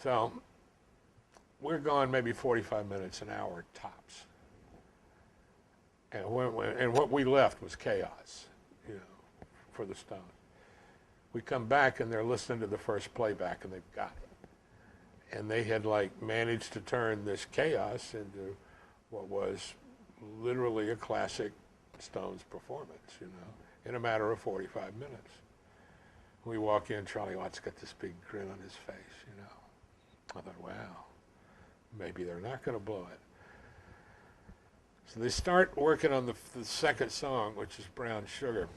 So we're going maybe 45 minutes, an hour tops. And, and what we left was chaos, you know, for the Stones. We come back and they're listening to the first playback and they've got it. And they had like managed to turn this chaos into what was literally a classic Stones performance, you know, in a matter of 45 minutes. We walk in, Charlie Watts got this big grin on his face, you know. I thought, wow, maybe they're not going to blow it. So they start working on the second song, which is Brown Sugar.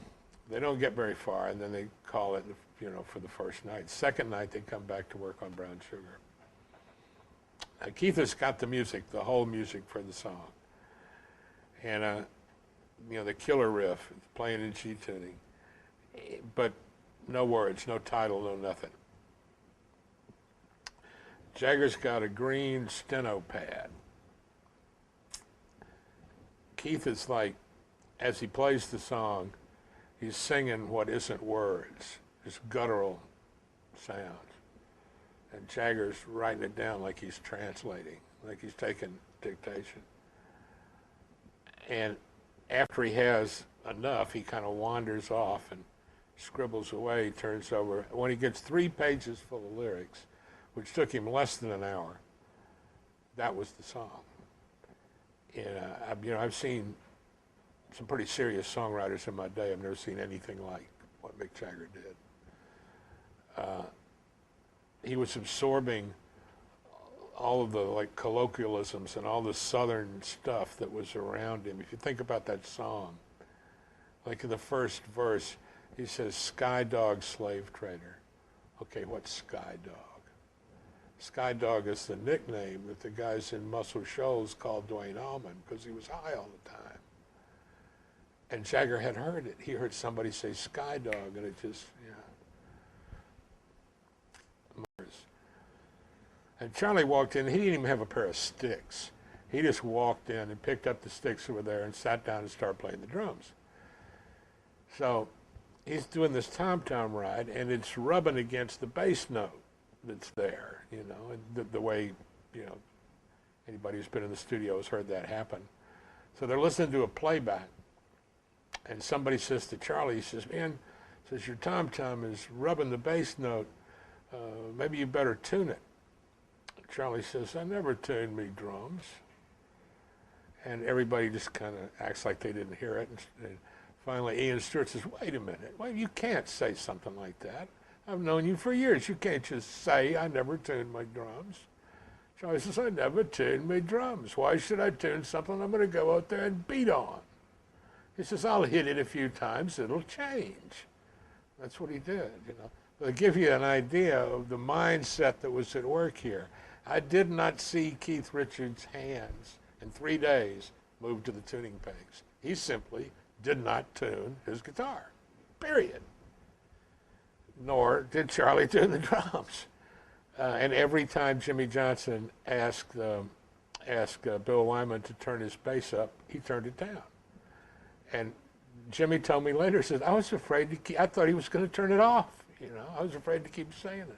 They don't get very far, and then they call it, you know, for the first night. Second night, they come back to work on Brown Sugar. Keith has got the music, the whole music for the song. And, you know, the killer riff, it's playing in G tuning. But no words, no title, no nothing. Jagger's got a green steno pad. Keith is like, as he plays the song, he's singing what isn't words, just guttural sounds. And Jagger's writing it down like he's translating, like he's taking dictation. And after he has enough, he kind of wanders off and scribbles away, turns over. When he gets 3 pages full of lyrics, which took him less than an hour, that was the song. And, you know, I've seen some pretty serious songwriters in my day. I've never seen anything like what Mick Jagger did. He was absorbing all of the like colloquialisms and all the Southern stuff that was around him. If you think about that song, like in the first verse, he says, "Sky Dog, slave trader." Okay, what's Sky Dog? Sky Dog is the nickname that the guys in Muscle Shoals called Duane Allman because he was high all the time. And Jagger had heard it. He heard somebody say Sky Dog, and it just, yeah. And Charlie walked in. He didn't even have a pair of sticks. He just walked in and picked up the sticks over there and sat down and started playing the drums. So he's doing this tom-tom ride, and it's rubbing against the bass note that's there, you know, and the way, you know, anybody who's been in the studio has heard that happen. So they're listening to a playback, and somebody says to Charlie, he says, "Man," says, "your tom-tom is rubbing the bass note. Maybe you better tune it." Charlie says, "I never tuned me drums." And everybody just kind of acts like they didn't hear it. And finally, Ian Stewart says, "Wait a minute. Well, you can't say something like that. I've known you for years. You can't just say, 'I never tuned my drums.'" Charlie says, "I never tuned my drums. Why should I tune something I'm going to go out there and beat on?" He says, "I'll hit it a few times. It'll change." That's what he did, you know. To give you an idea of the mindset that was at work here. I did not see Keith Richards' hands in 3 days move to the tuning pegs. He simply did not tune his guitar, period. Nor did Charlie tune the drums. And every time Jimmy Johnson asked Bill Wyman to turn his bass up, he turned it down. And Jimmy told me later, says, "I was afraid I thought he was going to turn it off. You know, I was afraid to keep saying it."